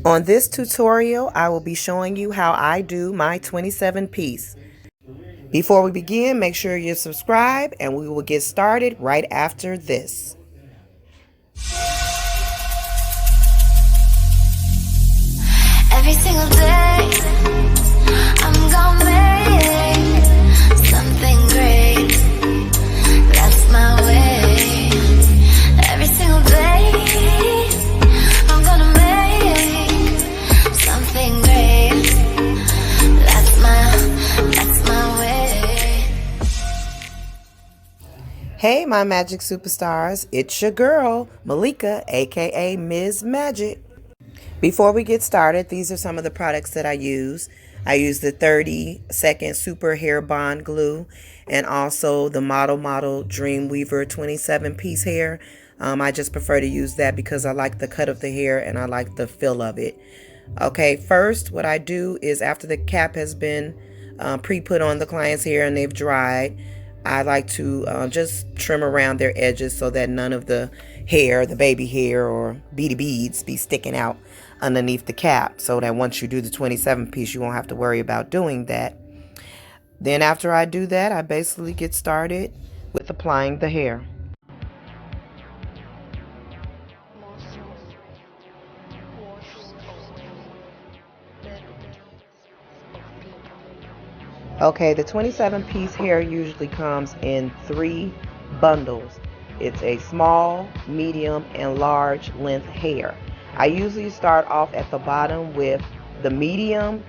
On this tutorial, I will be showing you how I do my 27 piece. Before we begin, make sure you subscribe and we will get started right after this. Every single day, I'm gonna make something great. That's my way. Every single day, I'm gonna make something great. That's my way. Hey, my magic superstars, it's your girl, Malika, aka Ms. Magic. Before we get started, these are some of the products that I use. I use the 30-second Super Hair Bond Glue and also the Model Dreamweaver 27-piece hair. I just prefer to use that because I like the cut of the hair and I like the feel of it. Okay, first what I do is after the cap has been pre-put on the client's hair and they've dried, I like to just trim around their edges so that none of the hair, the baby hair or beady beads be sticking out underneath the cap, so that once you do the 27 piece you won't have to worry about doing that. Then after I do that, I basically get started with applying the hair. Okay, the 27 piece hair usually comes in 3 bundles. It's a small, medium, and large length hair. I usually start off at the bottom with the medium,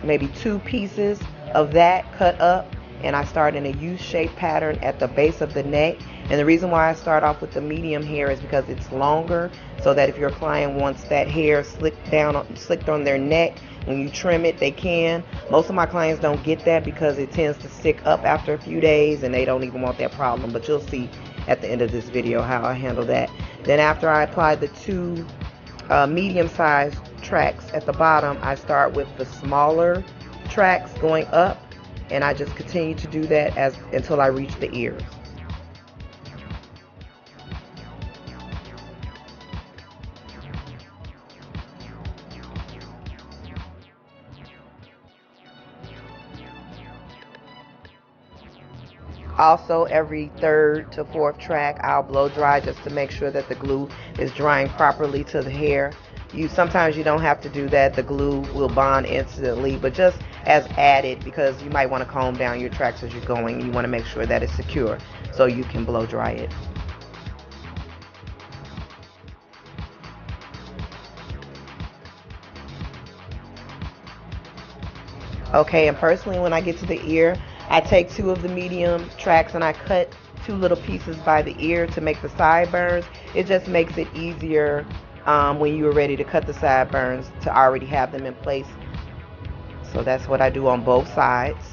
maybe 2 pieces of that cut up, and I start in a U-shaped pattern at the base of the neck. And the reason why I start off with the medium hair is because it's longer, so that if your client wants that hair slicked on their neck, when you trim it, they can. Most of my clients don't get that because it tends to stick up after a few days and they don't even want that problem. But you'll see at the end of this video how I handle that. Then after I apply the 2 medium-sized tracks at the bottom, I start with the smaller tracks going up, and I just continue to do that until I reach the ears. Also, every 3rd to 4th track, I'll blow dry just to make sure that the glue is drying properly to the hair. Sometimes you don't have to do that. The glue will bond instantly, but just as added, because you might want to comb down your tracks as you're going. You want to make sure that it's secure so you can blow dry it. Okay, and personally, when I get to the ear, I take 2 of the medium tracks and I cut 2 little pieces by the ear to make the sideburns. It just makes it easier when you are ready to cut the sideburns to already have them in place. So that's what I do on both sides.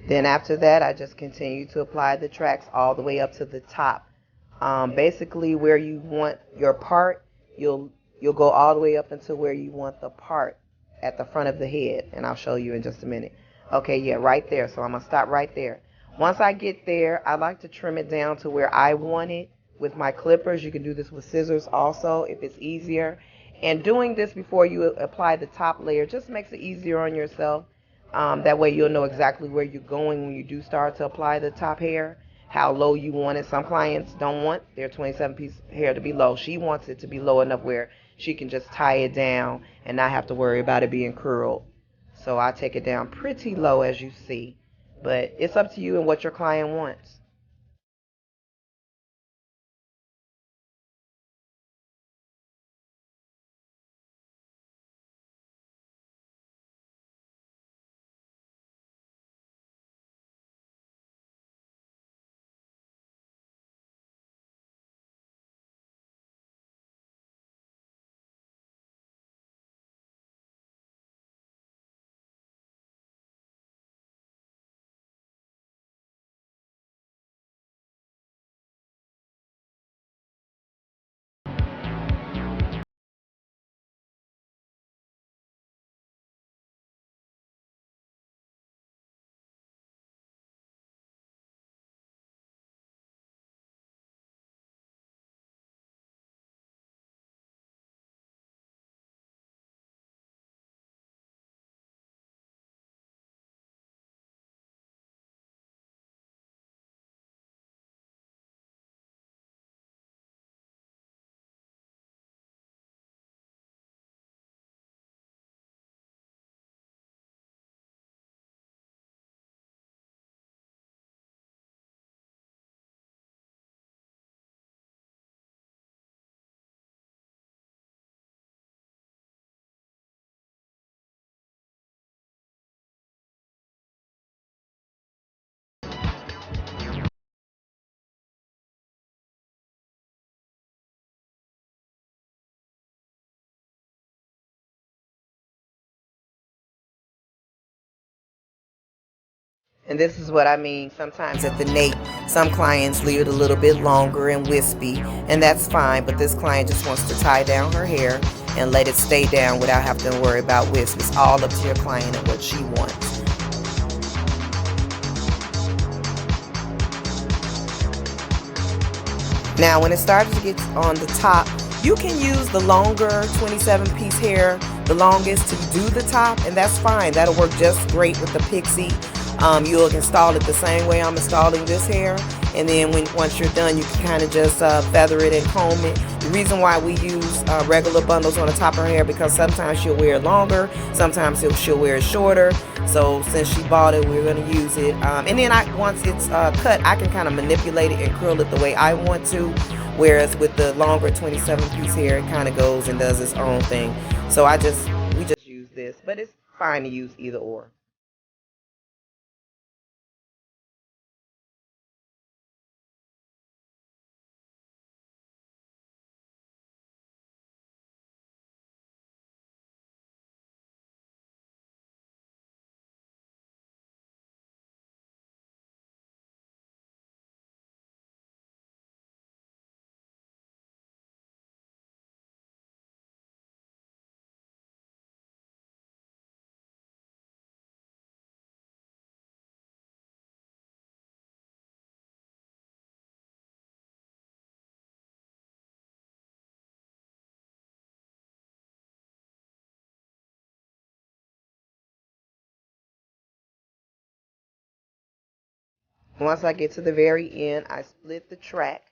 Then after that, I just continue to apply the tracks all the way up to the top. Basically, where you want your part, you'll go all the way up until where you want the part at the front of the head, and I'll show you in just a minute. Okay, yeah, right there. So I'm gonna stop right there. Once I get there, I like to trim it down to where I want it with my clippers. You can do this with scissors also if it's easier. And doing this before you apply the top layer just makes it easier on yourself. That way you'll know exactly where you're going when you do start to apply the top hair, how low you want it. Some clients don't want their 27-piece hair to be low. She wants it to be low enough where she can just tie it down and not have to worry about it being curled. So I take it down pretty low, as you see. But it's up to you and what your client wants. And this is what I mean. Sometimes at the nape, some clients leave it a little bit longer and wispy, and that's fine. But this client just wants to tie down her hair and let it stay down without having to worry about wisp. It's all up to your client and what she wants. Now, when it starts to get on the top, you can use the longer 27-piece hair, the longest, to do the top, and that's fine. That'll work just great with the pixie. You'll install it the same way I'm installing this hair, and then once you're done, you can kind of just feather it and comb it. The reason why we use regular bundles on the top of her hair, because sometimes she'll wear it longer, sometimes she'll wear it shorter. So since she bought it, we're going to use it. And then once it's cut, I can kind of manipulate it and curl it the way I want to. Whereas with the longer 27-piece hair, it kind of goes and does its own thing. So we just use this, but it's fine to use either or. Once I get to the very end, I split the track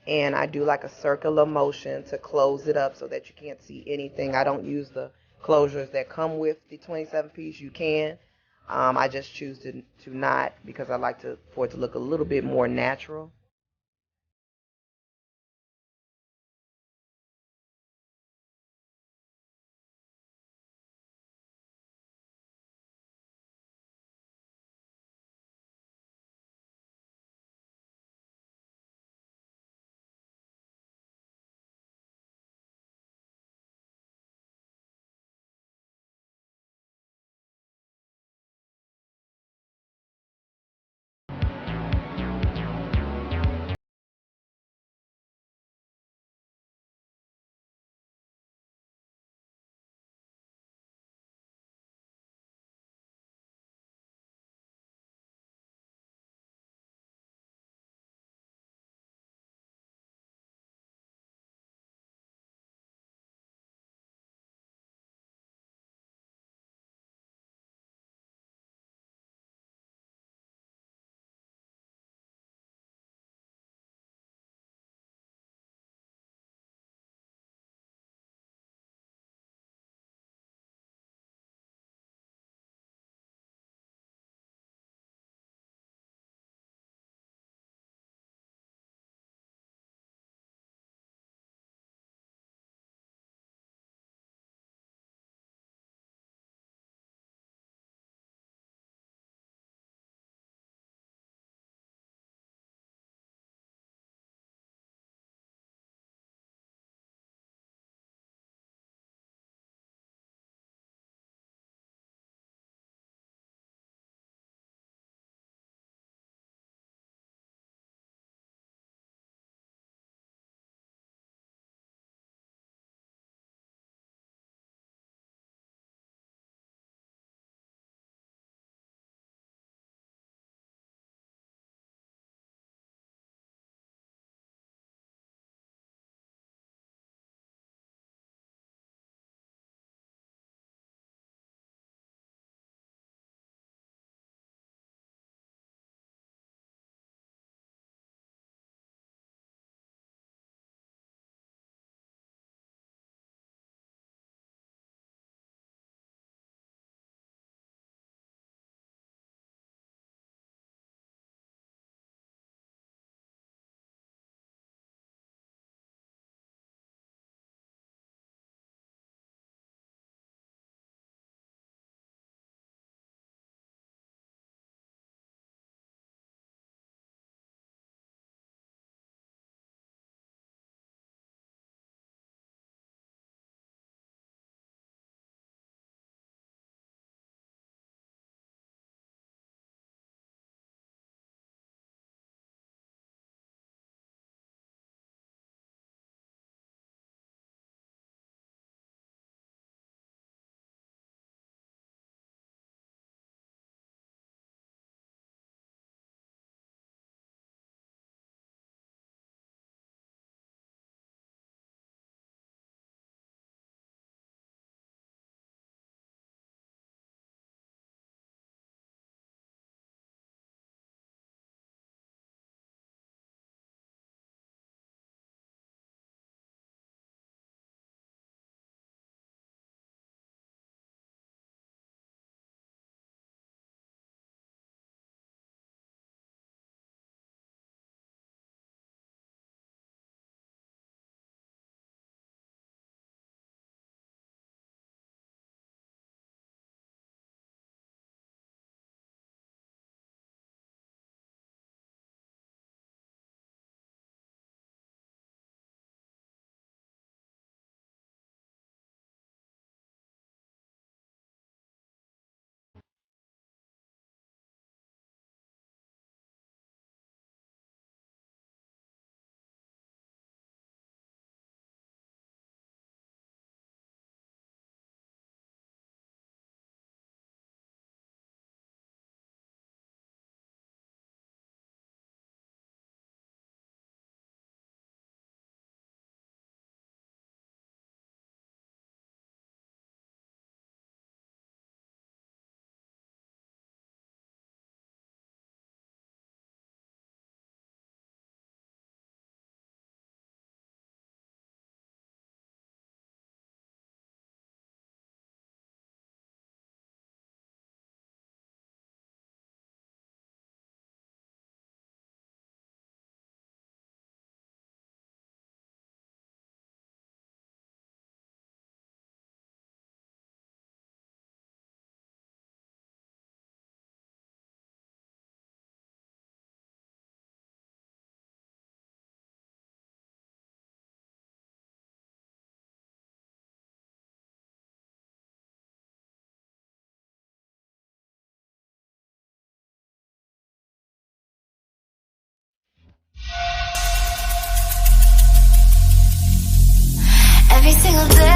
and I do like a circular motion to close it up so that you can't see anything. I don't use the closures that come with the 27 piece. You can. I just choose to not, because I like for it to look a little bit more natural. single day